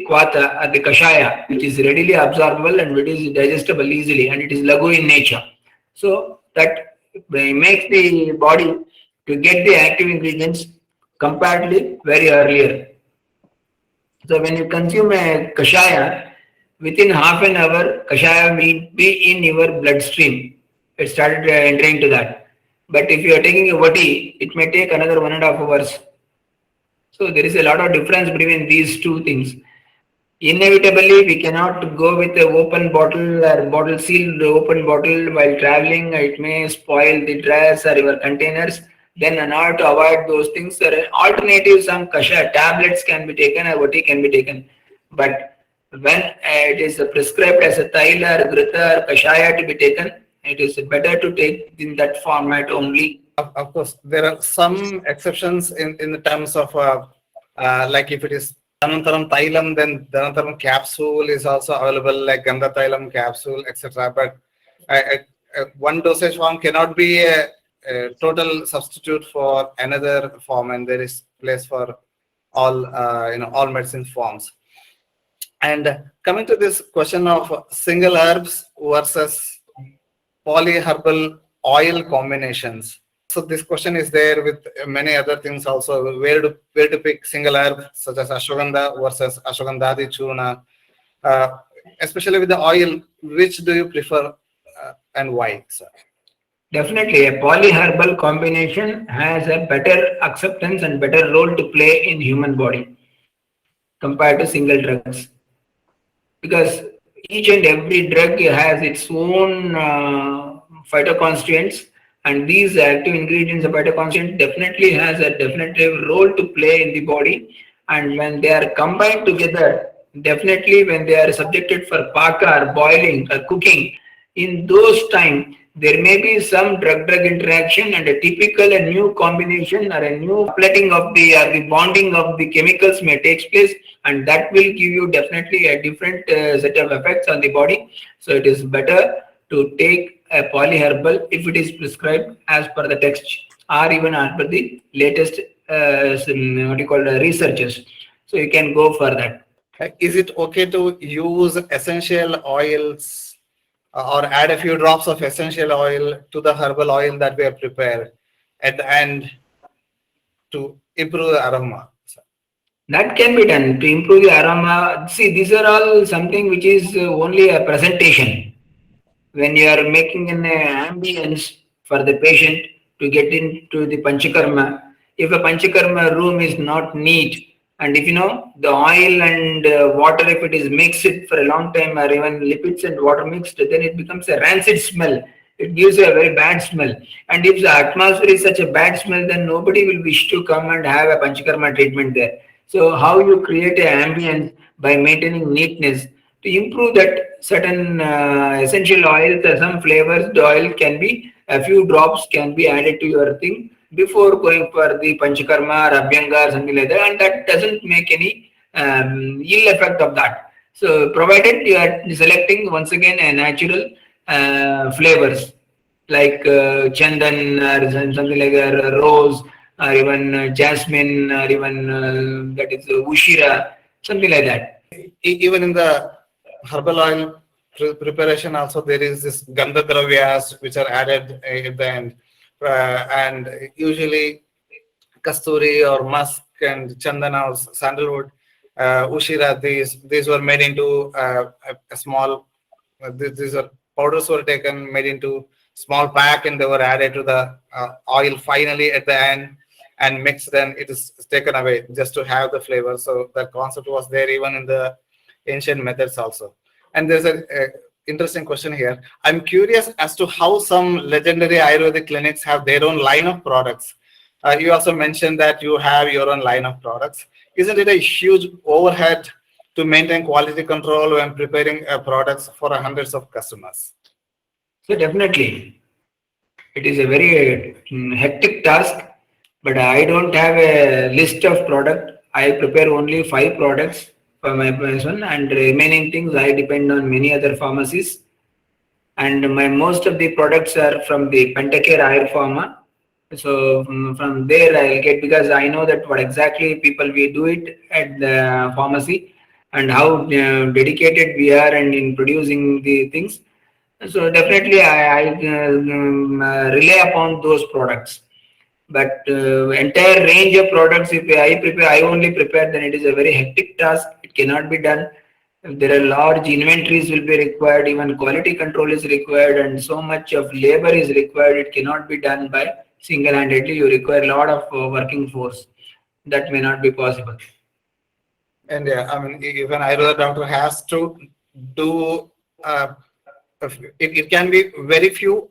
Vata or the Kashaya, which is readily absorbable and which is digestible easily, and it is lagu in nature. So that makes the body to get the active ingredients comparatively very earlier. So when you consume a Kashaya, within half an hour, Kashaya will be in your bloodstream. It started entering to that. But if you are taking a vati, it may take another 1.5 hours. So there is a lot of difference between these two things. Inevitably, we cannot go with a open bottle or bottle sealed open bottle while traveling. It may spoil the dress or your containers. Then, in order to avoid those things, there are alternatives. Some kasha tablets can be taken or vati can be taken. But when it is prescribed as a Taila or Grita or Kashaya to be taken, it is better to take in that format only. Of course, there are some exceptions in the terms of like if it is Dhanantaram Thailam, then Dhanantaram capsule is also available, like Gandha Thailam capsule, etc. But one dosage form cannot be a total substitute for another form, and there is place for all all medicine forms. And coming to this question of single herbs versus polyherbal oil combinations. So this question is there with many other things also. Where to pick single herb such as ashwagandha versus ashwagandhadi churna, especially with the oil. Which do you prefer and why, sir? Definitely, a polyherbal combination has a better acceptance and better role to play in human body compared to single drugs, because each and every drug has its own phytoconstituents, and these active ingredients of phytoconstituents definitely has a definitive role to play in the body. And when they are combined together, definitely when they are subjected for paka or boiling or cooking, in those times there may be some drug-drug interaction, and a typical and new combination or a new plating of the or the bonding of the chemicals may take place, and that will give you definitely a different set of effects on the body. So it is better to take a polyherbal if it is prescribed as per the text or even as per the latest researches. So you can go for that. Is it okay to use essential oils or add a few drops of essential oil to the herbal oil that we have prepared at the end to improve the aroma? That can be done to improve the aroma. See, these are all something which is only a presentation. When you are making an ambience for the patient to get into the panchakarma, if a panchakarma room is not neat, and if the oil and water, if it is mixed for a long time, or even lipids and water mixed, then it becomes a rancid smell. It gives a very bad smell. And if the atmosphere is such a bad smell, then nobody will wish to come and have a panchakarma treatment there. So how you create an ambience by maintaining neatness to improve that certain essential oils or some flavors, the oil can be, a few drops can be added to your thing before going for the panchakarma or abhyanga or something like that, and that doesn't make any ill effect of that. So provided you are selecting once again a natural flavors like chandan or something like rose or even jasmine or even that is ushira, something like that. Even in the herbal oil preparation also there is this gandha dravyas which are added at the end, and usually kasturi or musk and chandana or sandalwood, ushira, these were made into a small, these are powders were taken, made into small pack, and they were added to the oil finally at the end and mixed, then it is taken away just to have the flavor. So that concept was there even in the ancient methods also. And there's a interesting question here. I'm curious as to how some legendary Ayurvedic clinics have their own line of products. You also mentioned that you have your own line of products. Isn't it a huge overhead to maintain quality control when preparing products for hundreds of customers? So definitely, it is a very hectic task, but I don't have a list of product. I prepare only 5 products for my person, and remaining things I depend on many other pharmacies. And most of the products are from the Pentacare Ayur Pharma. So from there I'll get, because I know that what exactly people we do it at the pharmacy. and how dedicated we are and in producing the things. So definitely, I rely upon those products. But entire range of products, if I prepare, I only prepare, then it is a very hectic task. It cannot be done. There are large inventories will be required, even quality control is required, and so much of labor is required. It cannot be done by single-handedly. You require a lot of working force. That may not be possible. And yeah, I mean, if an Ayurveda doctor has to do, uh, it can be very few,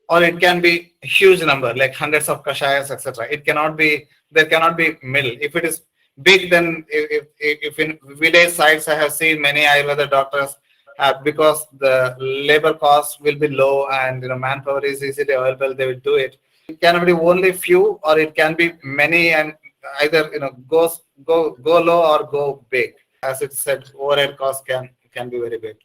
or it can be huge number, like hundreds of kashayas, etc. It cannot be, there cannot be mill. If it is big, then if in village sites, I have seen many Ayurveda doctors, because the labor cost will be low and manpower is easily available, they will do it. It can be only few, or it can be many, and either go low or go big. As it said, overhead cost can be very big.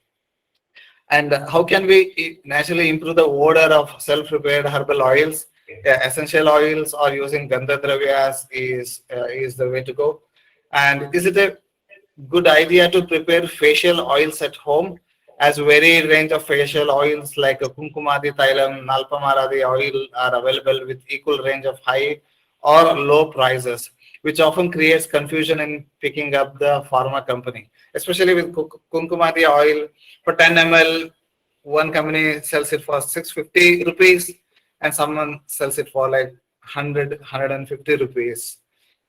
And how can we naturally improve the odor of self-prepared herbal oils? Essential oils or using gandha dravyas is the way to go. And is it a good idea to prepare facial oils at home? As very range of facial oils like Kumkumadi, Thailam, Nalpamaradi oil are available with equal range of high or low prices, which often creates confusion in picking up the pharma company, especially with Kumkumadi oil. For 10 ml, one company sells it for 650 rupees, and someone sells it for like 100 rupees.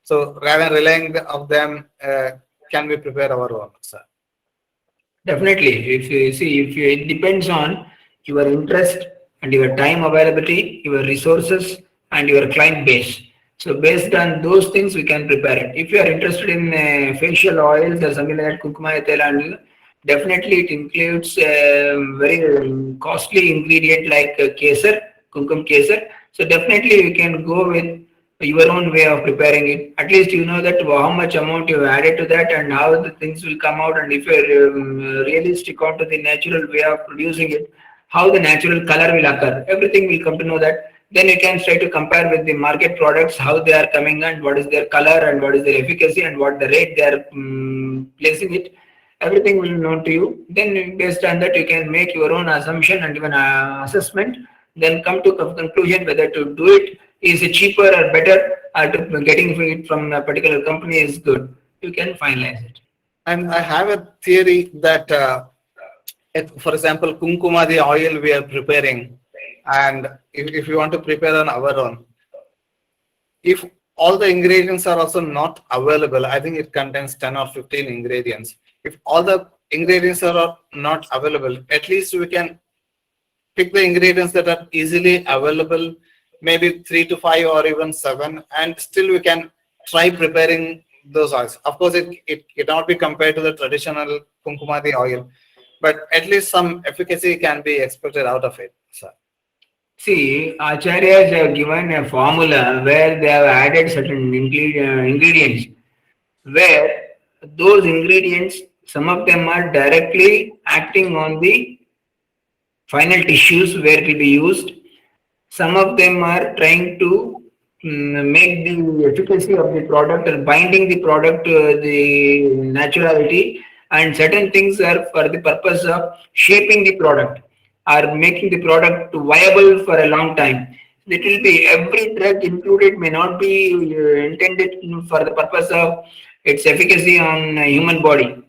So rather than relying of them, can we prepare our own, sir? Definitely. If you see, if you, it depends on your interest and your time availability, your resources, and your client base. So based on those things, we can prepare it. If you are interested in facial oils or something like that, Kukuma Taila, definitely it includes very costly ingredient like kesar, kumkum kesar. So definitely you can go with your own way of preparing it. At least you know that how much amount you have added to that and how the things will come out. And if you're really stick on to the natural way of producing it, how the natural color will occur. Everything will come to know that. Then you can try to compare with the market products, how they are coming and what is their color and what is their efficacy and what the rate they are placing it. Everything will known to you. Then based on that, you can make your own assumption and even assessment. Then come to conclusion whether to do it is it cheaper or better, or to getting it from a particular company is good. You can finalize it. And I have a theory that, for example, Kumkuma, the oil we are preparing, and if you want to prepare on our own, if all the ingredients are also not available, I think it contains 10 or 15 ingredients. If all the ingredients are not available, at least we can pick the ingredients that are easily available, maybe 3 to 5 or even 7, and still we can try preparing those oils. Of course, it cannot be compared to the traditional Kumkumadi oil, but at least some efficacy can be expected out of it. So, See, Acharyas have given a formula where they have added certain ingredients, where those ingredients, some of them are directly acting on the final tissues where it will be used. Some of them are trying to make the efficacy of the product or binding the product to the naturality, and certain things are for the purpose of shaping the product or making the product viable for a long time. It will be every drug included may not be intended for the purpose of its efficacy on a human body.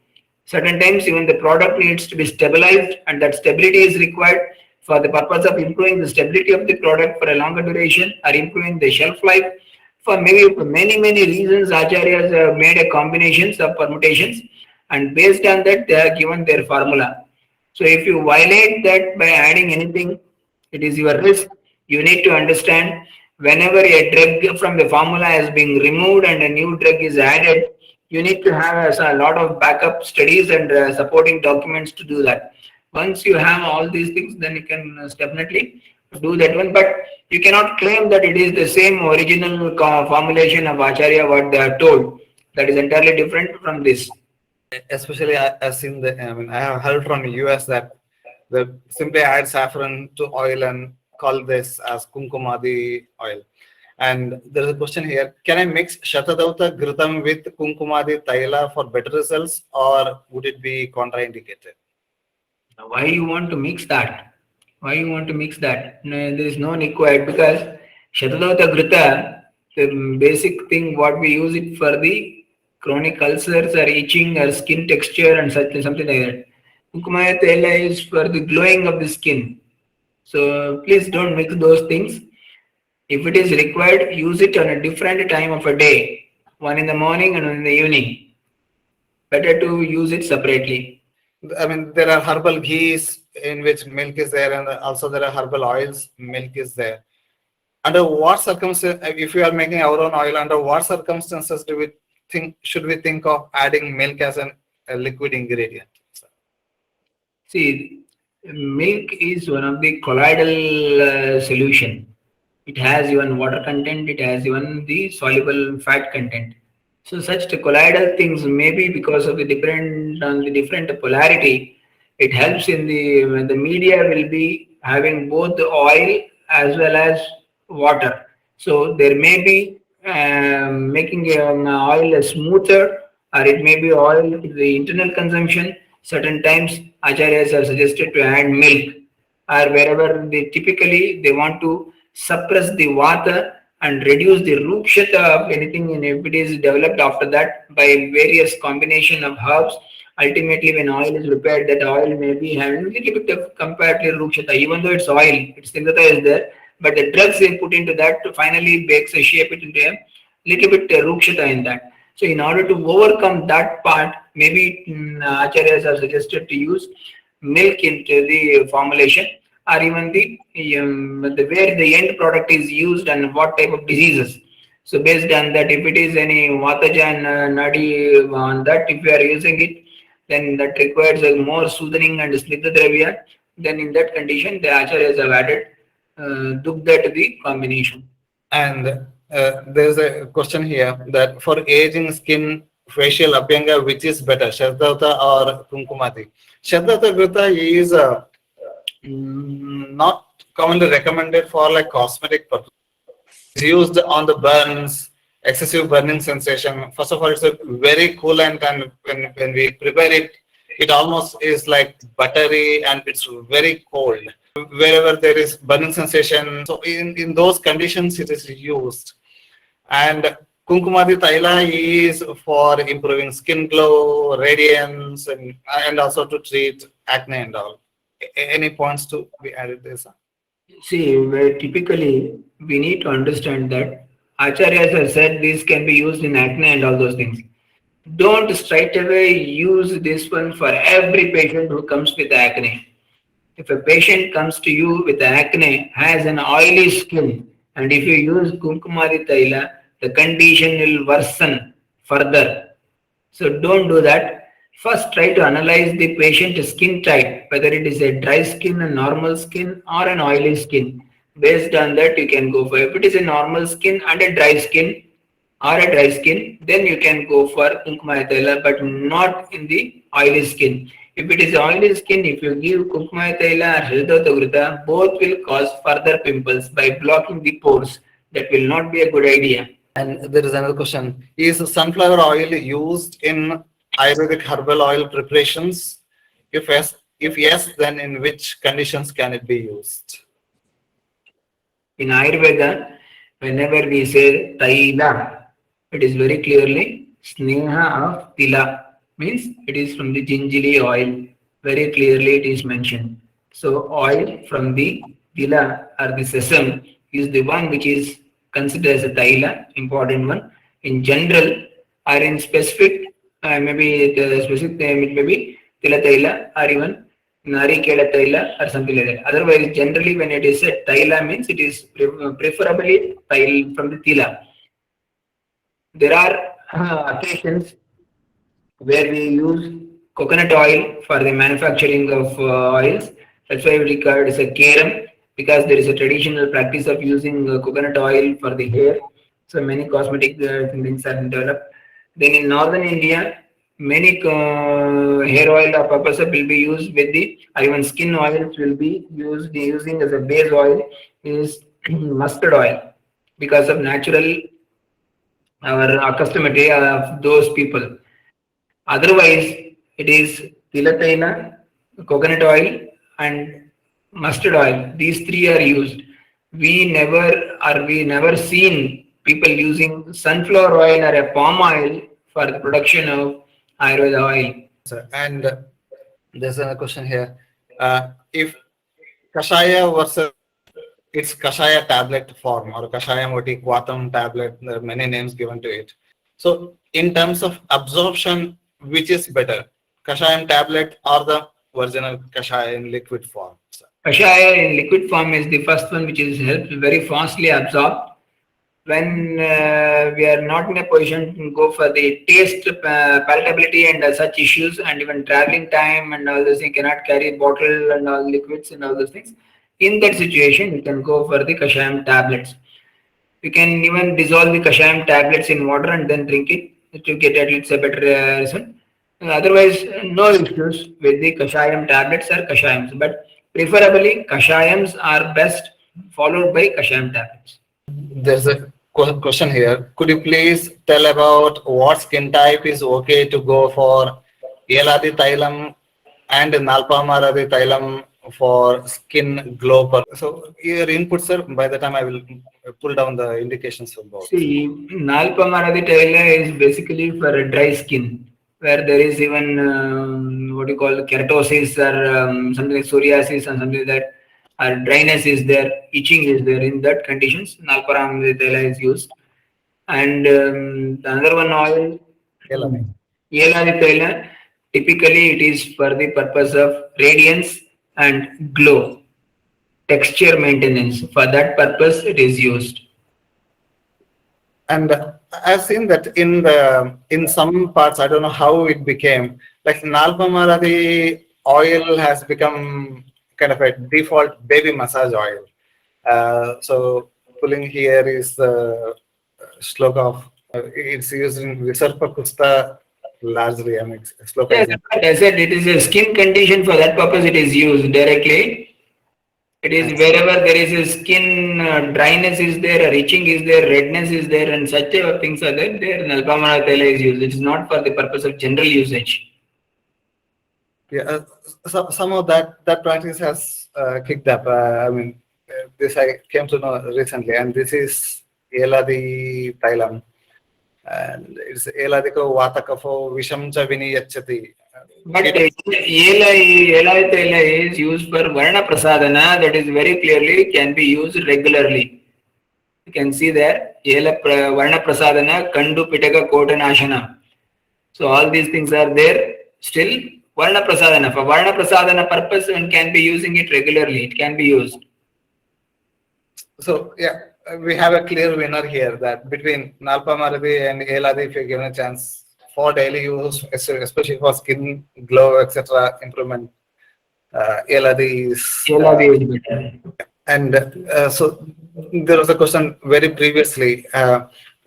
Certain times even the product needs to be stabilized and that stability is required for the purpose of improving the stability of the product for a longer duration or improving the shelf life. For maybe for many reasons, Acharyas have made a combinations of permutations and based on that they have given their formula. So if you violate that by adding anything, it is your risk. You need to understand whenever a drug from the formula is being removed and a new drug is added, you need to have a lot of backup studies and supporting documents to do that. Once you have all these things, then you can definitely do that one. But you cannot claim that it is the same original formulation of Acharya what they are told. That is entirely different from this. especially as in the, I mean, I have heard from US that they simply add saffron to oil and call this as Kumkumadi oil. And there is a question here: can I mix Shatadauta Ghritam with Kunkumadi Taila for better results, or would it be contraindicated? Now, why you want to mix that? Why you want to mix that? No, there is no required because Shatadauta Grita, the basic thing what we use it for the chronic ulcers or itching or skin texture and such something like that. Kukumaya Tela is for the glowing of the skin. So please don't mix those things. If it is required, use it on a different time of a day. One in the morning and one in the evening. Better to use it separately. I mean, there are herbal ghees in which milk is there, and also there are herbal oils, milk is there. Under what circumstances, if we are making our own oil, under what circumstances do we should we think of adding milk as a liquid ingredient? See, milk is one of the colloidal solution. It has even water content, it has even the soluble fat content. So such colloidal things maybe because of the different polarity, it helps in the media will be having both the oil as well as water. So there may be making oil smoother, or it may be oil the internal consumption. Certain times acharyas are suggested to add milk, or wherever they typically they want to suppress the vata and reduce the rukshata of anything, and if it is developed after that by various combination of herbs. Ultimately, when oil is prepared, that oil may be having a little bit of comparatively rukshata, even though it's oil, its singata is there, but the drugs they put into that finally makes a shape it into a little bit rukshata in that. So in order to overcome that part, maybe acharyas are suggested to use milk into the formulation, or even the where the end product is used and what type of diseases. So based on that, if it is any Vataja and Nadi on that, if we are using it, then that requires a more soothing and snigdha dravya. Then in that condition, the acharyas have added dugdha to the combination. And there's a question here that for aging skin, facial abhyanga, which is better, Shardauta or Kunkumati? Shardauta Grita is not commonly recommended for like cosmetic purposes. It is used on the burns, excessive burning sensation. First of all, it's a very coolant, and when we prepare it, it almost is like buttery and it's very cold. Wherever there is burning sensation, so in those conditions, it is used. And Kunkumadi Taila is for improving skin glow, radiance, and also to treat acne and all. Any points to be added there, sir? See, where typically we need to understand that acharyas have said this can be used in acne and all those things. Don't straight away use this one for every patient who comes with acne. If a patient comes to you with acne, has an oily skin, and if you use Kumkumari Taila, the condition will worsen further. So don't do that. First, try to analyze the patient's skin type, whether it is a dry skin, a normal skin, or an oily skin. Based on that, you can go for. If it is a normal skin and a dry skin, or a dry skin, then you can go for Kumkumaya Taila, but not in the oily skin. If it is oily skin, if you give Kumkumaya Taila or Hridota Grita, both will cause further pimples by blocking the pores. That will not be a good idea. And there is another question: is sunflower oil used in Ayurvedic herbal oil preparations? If yes, then in which conditions can it be used? In Ayurveda, whenever we say Taila, it is very clearly Sneha of Tila, means it is from the gingerly oil. Very clearly it is mentioned. So oil from the Tila or the sesame is the one which is considered as a Taila, important one. In general or in specific, maybe the specific name it may be Tila Taila or even Narikela Taila or something like that. Otherwise, generally when it is said Taila means it is preferably Tail from the Tila. There are occasions where we use coconut oil for the manufacturing of oils. That's why we regard as a keram, because there is a traditional practice of using coconut oil for the hair. So many cosmetic things are developed. Then in northern India, many hair oil or purpose will be used with the, or even skin oils will be used using as a base oil is mustard oil. because of natural our accustomity of those people. Otherwise, it is tilataina, coconut oil, and mustard oil. These three are used. We never seen people using sunflower oil or a palm oil for the production of Ayurveda oil. And there's another question here. If Kashaya versus its Kashaya tablet form or Kashayam Vati Quatam tablet, there are many names given to it. So, in terms of absorption, which is better, Kashayam tablet or the original Kashaya in liquid form? Kashaya in liquid form is the first one which is helped very fastly absorbed. When we are not in a position to go for the taste, palatability, and such issues, and even traveling time and all those things, cannot carry bottle and all liquids and all those things. In that situation, you can go for the Kashayam tablets. You can even dissolve the Kashayam tablets in water and then drink it to get at least a better result. Otherwise, no issues with the Kashayam tablets or Kashayams, but preferably Kashayams are best, followed by Kashayam tablets. There's a question here. Could you please tell about what skin type is okay to go for Eladi Tailam and Nalpamaradi Tailam for skin glow? So your input, sir. By the time I will pull down the indications for both. See, Nalpamaradi Taila is basically for a dry skin, where there is even what you call keratosis or something like psoriasis and something like that, or dryness is there, itching is there. In that conditions, Nalpamaradi Taila is used. And the another one oil, Eladi. Eladi Taila, typically it is for the purpose of radiance and glow, texture maintenance. For that purpose, it is used. And I've seen that in some parts, I don't know how it became, like Nalpamaradi oil has become kind of a default baby massage oil. So pulling here is the sloka of it's used in Visarpa Kusta largely. I mean, sloka Yes, is in. but I said it is a skin condition. For that purpose, it is used directly. It is wherever there is a skin dryness is there, or itching is there, redness is there, and such type of things are there. There, Nalpamara Taila is used. It is not for the purpose of general usage. Yeah, some of that practice has kicked up. I mean, this I came to know recently, and this is Eladi Tailam, and it's Eladiko Vatakafo Vishamcha Viniyachati. But Elai Taila is used for Varna Prasadana. That is very clearly can be used regularly. You can see there, Varna Prasadana, Kandu Pitaka Kotanashana. So all these things are there. Still, Varna Prasadana. For Varna Prasadana purpose, one can be using it regularly. It can be used. So yeah, we have a clear winner here that between Nalpamaradi and Eladi, if you're given a chance for daily use, especially for skin glow, etc., improvement, Eladi is. Eladi is better. And so there was a question very previously,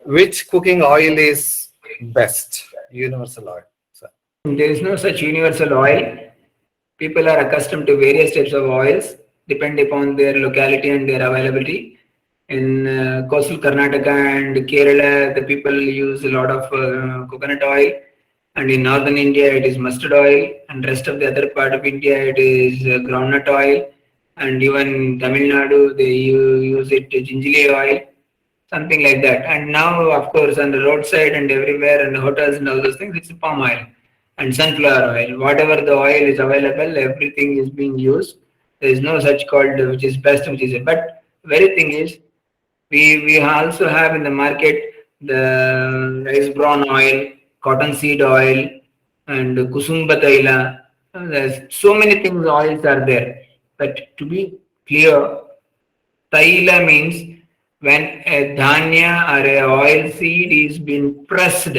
which cooking oil is best? Universal oil. So, There is no such universal oil. People are accustomed to various types of oils, depend upon their locality and their availability. In coastal Karnataka and Kerala, the people use a lot of coconut oil, and in northern India, it is mustard oil, and rest of the other part of India, it is groundnut oil, and even in Tamil Nadu, they use it gingerly oil, something like that. And now, of course, on the roadside and everywhere, and the hotels and all those things, it's palm oil and sunflower oil. Whatever the oil is available, everything is being used. There is no such called which is best, which is. But very thing is, we also have in the market the rice bran oil, cotton seed oil, and kusumba taila. There's so many things oils are there. But to be clear, Taila means when a dhanya or a oil seed is being pressed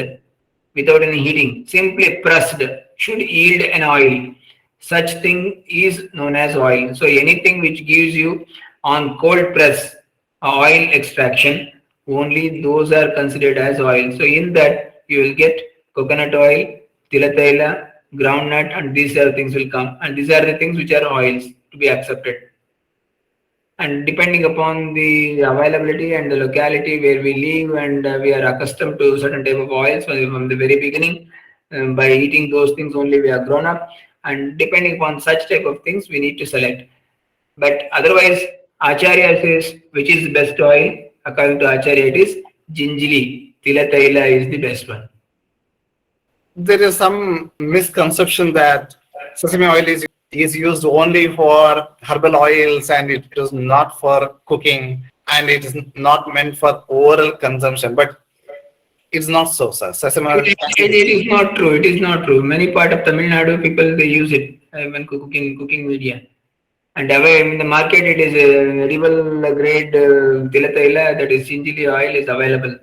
without any heating, simply pressed, should yield an oil. Such thing is known as oil. So anything which gives you on cold press oil extraction, only those are considered as oil. So in that you will get coconut oil, tilataila, groundnut, and these are things will come. And these are the things which are oils to be accepted. and depending upon the availability and the locality where we live, and we are accustomed to certain type of oils from the very beginning. By eating those things only we are grown up, and depending upon such type of things we need to select. But otherwise, Acharya says which is the best oil. According to Acharya, it is Jinjili. Tila Taila is the best one. There is some misconception that sesame oil is used only for herbal oils and it is not for cooking and it is not meant for oral consumption. But it's not so, sir. Sesame oil can be. It is not true. It is not true. Many part of Tamil Nadu people they use it when cooking media. And away in the market, it is a edible grade tila taila, that is gingerly oil is available.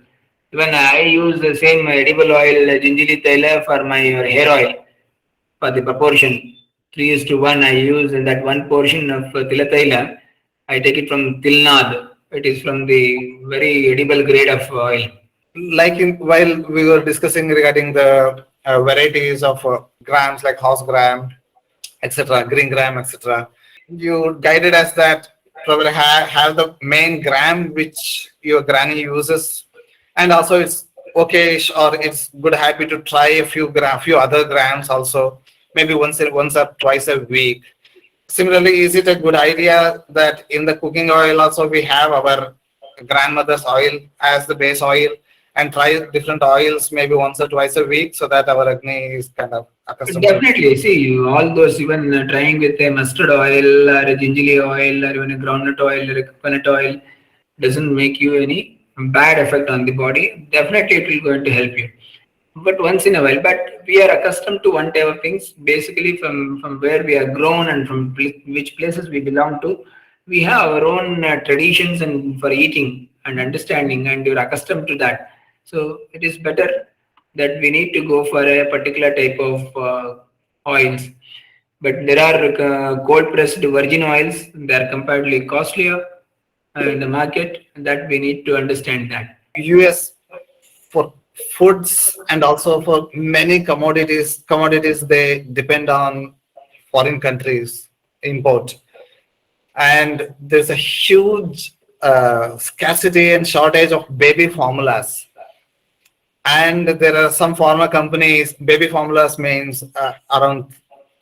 Even I use the same edible oil gingerly taila for my hair oil for the proportion 3:1. I use in that one portion of tila taila. I take it from Tilnad. It is from the very edible grade of oil. Like while we were discussing regarding the varieties of grams like house gram, etc., green gram, etc., you guided us that probably have the main gram which your granny uses, and also it's okay or it's good habit to try a few other grams also, maybe once or twice a week. Similarly, is it a good idea that in the cooking oil also we have our grandmother's oil as the base oil and try different oils maybe once or twice a week so that our Agni is kind of accustomed to? Definitely. See, all those even trying with a mustard oil or a gingerly oil or even a groundnut oil or a coconut oil doesn't make you any bad effect on the body. Definitely, it will going to help you. But once in a while, but we are accustomed to one type of things. Basically, from where we are grown and from which places we belong to, we have our own traditions and for eating and understanding, and you're accustomed to that. So it is better that we need to go for a particular type of oils. But there are cold pressed virgin oils. They are comparatively costlier in the market. That we need to understand that. US for foods and also for many commodities they depend on foreign countries import, and there's a huge scarcity and shortage of baby formulas. And there are some pharma companies, baby formulas means around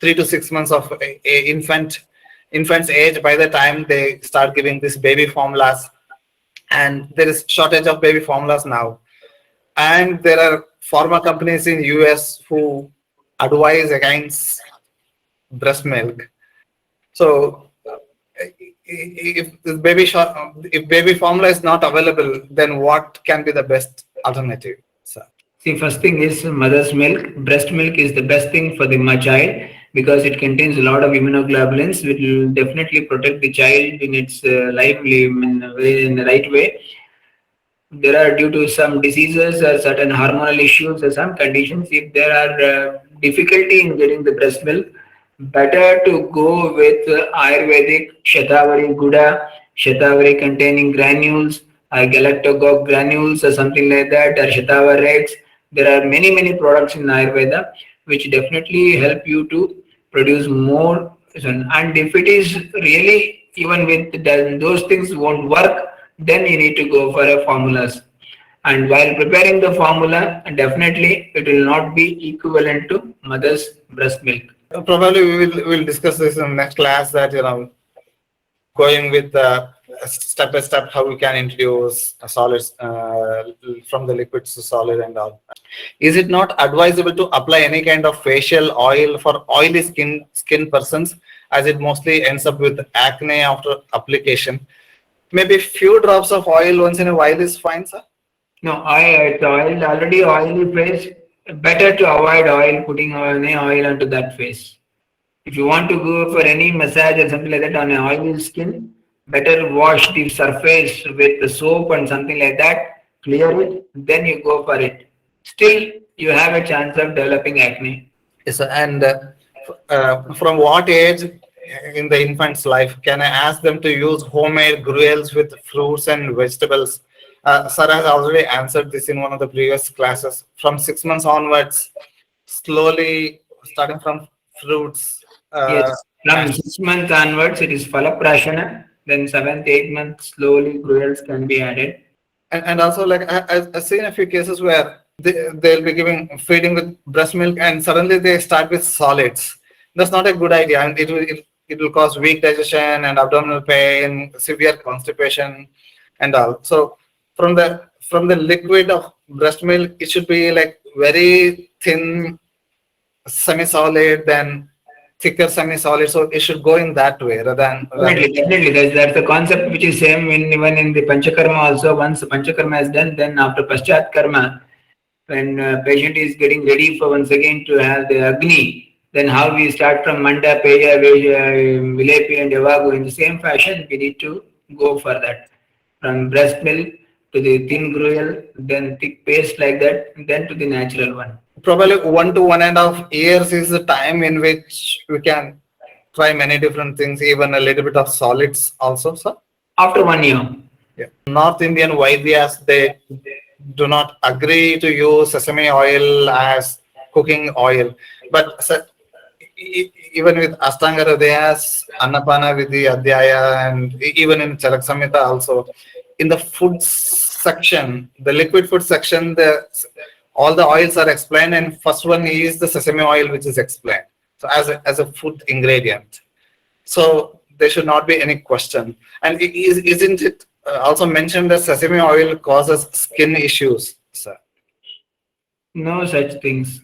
3 to 6 months of infant's age by the time they start giving this baby formulas, and there is shortage of baby formulas now. And there are pharma companies in US who advise against breast milk. So if baby formula is not available, then what can be the best alternative, sir? See, first thing is mother's milk. Breast milk is the best thing for the child because it contains a lot of immunoglobulins, which will definitely protect the child in its life in the right way. There are due to some diseases or certain hormonal issues or some conditions, if there are difficulty in getting the breast milk, better to go with Ayurvedic Shatavari Guda, Shatavari containing granules, or Galactogog granules or something like that, or Shatavar eggs. There are many products in Ayurveda which definitely help you to produce more. And if it is really even with those things won't work, then you need to go for a formulas. And while preparing the formula, definitely it will not be equivalent to mother's breast milk. Probably we'll discuss this in the next class that going with step by step how we can introduce a solids from the liquids to solid and all. Is it not advisable to apply any kind of facial oil for oily skin persons, as it mostly ends up with acne after application? Maybe few drops of oil once in a while is fine, sir. No, it's oil, already oily face. Better to avoid oil, putting any oil onto that face. If you want to go for any massage or something like that on an oily skin, better wash the surface with the soap and something like that, clear it, then you go for it. Still, you have a chance of developing acne. Yes, sir. And from what age in the infant's life can I ask them to use homemade gruels with fruits and vegetables? Sir has already answered this in one of the previous classes. From 6 months onwards, slowly starting from fruits. Yes, from And 6 months onwards, it is Falaprashana. Then seventh, eighth month, slowly gruels can be added. And also like I've seen a few cases where they'll be giving feeding with breast milk and suddenly they start with solids. That's not a good idea, and it will cause weak digestion and abdominal pain, severe constipation, and all. So from the liquid of breast milk, it should be like very thin, semi-solid, then thicker semi-solid. So it should go in that way rather. Definitely, definitely. That's the concept which is same in even in the Panchakarma also. Once Panchakarma is done, then after Paschat Karma, when patient is getting ready for once again to have the Agni, then how we start from Manda, Peya, Vilepi and Yavagu in the same fashion, we need to go for that. From breast milk to the thin gruel, then thick paste like that, then to the natural one. Probably 1 to 1.5 years is the time in which we can try many different things, even a little bit of solids also, sir. After 1 year. Yeah. North Indian Vaidyas, they do not agree to use sesame oil as cooking oil. But sir, even with Ashtanga Hridayas, Annapana Vidhi, Adhyaya, and even in Charak Samhita also, in the food section, the liquid food section, all the oils are explained, and first one is the sesame oil, which is explained. So as a food ingredient. So there should not be any question. And isn't it also mentioned that sesame oil causes skin issues, sir? No such things.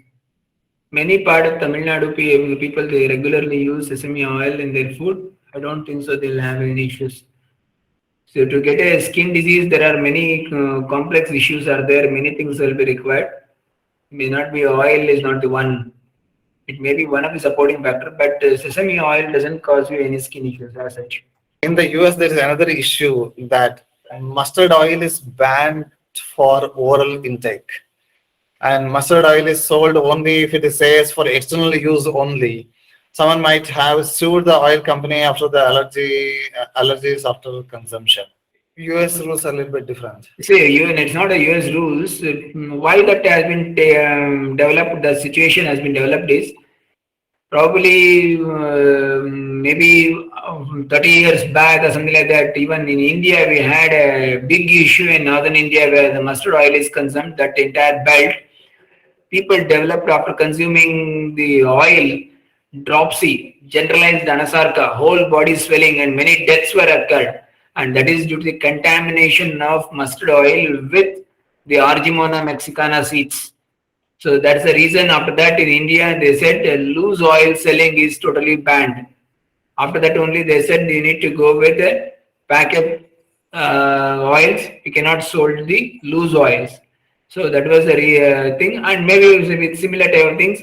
Many part of Tamil Nadu people they regularly use sesame oil in their food. I don't think so they'll have any issues. So to get a skin disease, there are many complex issues are there. Many things will be required. May not be oil is not the one. It may be one of the supporting factor, but sesame oil doesn't cause you any skin issues as such. In the US, there is another issue that mustard oil is banned for oral intake. And mustard oil is sold only if it says for external use only. Someone might have sued the oil company after the allergies after consumption. US rules are a little bit different. See, it's not a US rules. Why that has been developed, the situation has been developed is probably maybe 30 years back or something like that. Even in India, we had a big issue in northern India where the mustard oil is consumed, that entire belt. People developed after consuming the oil, dropsy, generalized anasarca, whole body swelling, and many deaths were occurred. And that is due to the contamination of mustard oil with the Argemona mexicana seeds. So that's the reason after that in India they said loose oil selling is totally banned. After that only they said you need to go with the packet oils. You cannot sold the loose oils. So that was the thing, and maybe with similar type of things,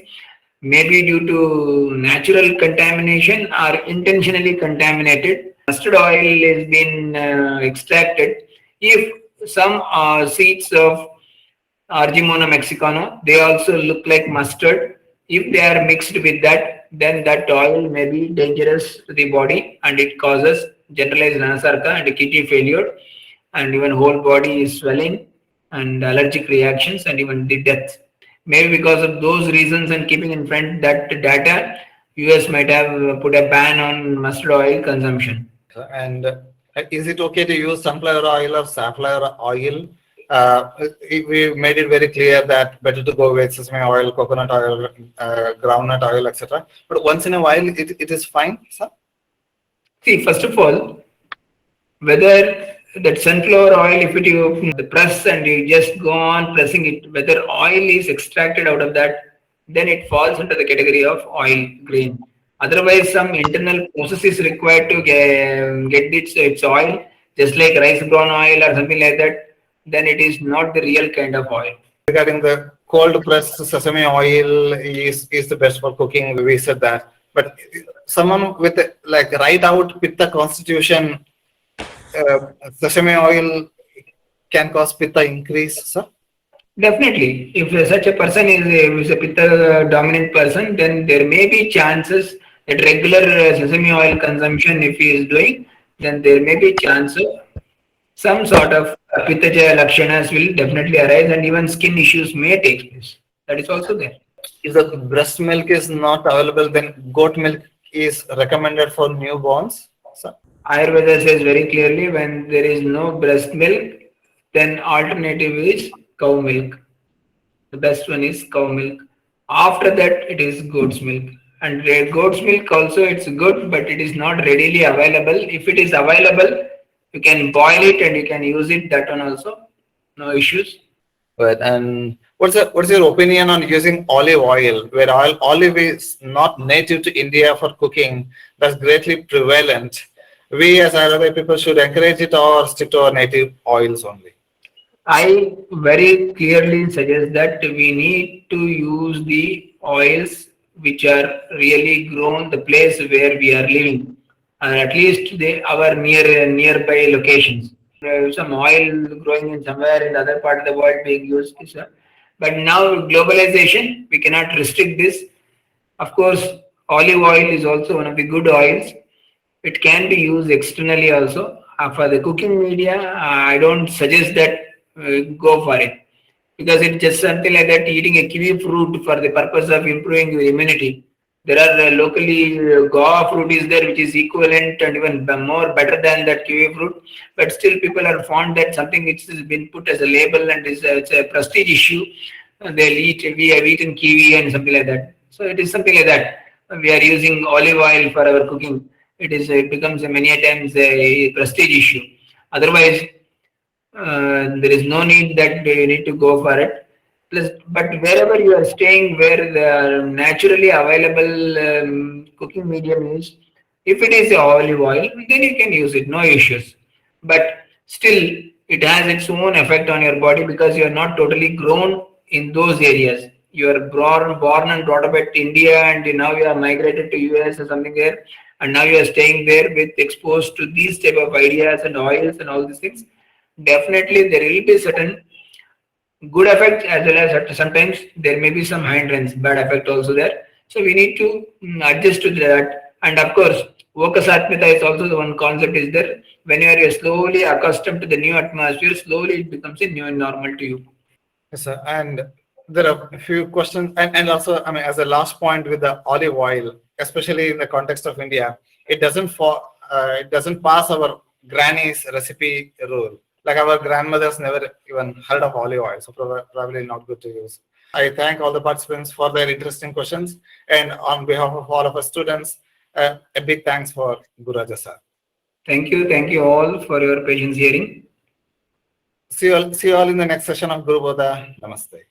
maybe due to natural contamination or intentionally contaminated, mustard oil has been extracted. If some seeds of Argemona mexicana, they also look like mustard. If they are mixed with that, then that oil may be dangerous to the body and it causes generalized anasarca and kidney failure, and even whole body is swelling and allergic reactions and even the death. Maybe because of those reasons and keeping in front that data, US might have put a ban on mustard oil consumption. And is it okay to use sunflower oil or safflower oil? We made it very clear that better to go with sesame oil, coconut oil, groundnut oil, etc. But once in a while, it is fine, sir? See, first of all, whether that sunflower oil, if you press and you just go on pressing it, whether oil is extracted out of that, then it falls under the category of oil grain. Otherwise, some internal process is required to get its oil, just like rice bran oil or something like that, then it is not the real kind of oil. Regarding the cold pressed sesame oil is the best for cooking, we said that. But someone with like right out pitta constitution, sesame oil can cause pitta increase, sir? Definitely. If such a person is a pitta dominant person, then there may be chances that regular sesame oil consumption, if he is doing, then there may be chance of some sort of pittaja lakshanas will definitely arise and even skin issues may take place. That is also there. If the breast milk is not available, then goat milk is recommended for newborns, sir? Ayurveda says very clearly when there is no breast milk, then alternative is cow milk. The best one is cow milk. After that, it is goat's milk. And goat's milk also it's good, but it is not readily available. If it is available, you can boil it and you can use it. That one also, no issues. But and what's your opinion on using olive oil, where olive is not native to India for cooking, that's greatly prevalent. We as Ayurvedic people should encourage it or stick to our native oils only. I very clearly suggest that we need to use the oils which are really grown the place where we are living, and at least our nearby locations. Some oil growing in somewhere in the other part of the world being used, but now globalization we cannot restrict this. Of course, olive oil is also one of the good oils. It can be used externally also. For the cooking media, I don't suggest that go for it because it's just something like that eating a kiwi fruit for the purpose of improving your immunity. There are locally guava fruit is there which is equivalent and even more better than that kiwi fruit, but still people are fond that something which has been put as a label and it's a prestige issue. They'll eat. We have eaten kiwi and something like that. So it is something like that. We are using olive oil for our cooking. It becomes many a times a prestige issue. Otherwise, there is no need that you need to go for it. Plus, but wherever you are staying, where the naturally available cooking medium is, if it is olive oil, then you can use it, no issues. But still, it has its own effect on your body because you are not totally grown in those areas. You are born and brought up at India, and now you are migrated to US or something there, and now you are staying there with exposed to these type of ideas and oils and all these things. Definitely, there will be certain good effects as well as sometimes there may be some hindrance, bad effect also there. So we need to adjust to that. And of course, Vokasatmita is also the one concept is there. When you are slowly accustomed to the new atmosphere, slowly it becomes a new normal to you. Yes, sir. And there are a few questions, and also, I mean, as a last point with the olive oil, especially in the context of India, it doesn't pass our granny's recipe rule. Like our grandmothers never even heard of olive oil, so probably not good to use. I thank all the participants for their interesting questions, and on behalf of all of our students, a big thanks for Guraja sir. Thank you all for your patience hearing. See you all in the next session of Gurubodha. Namaste.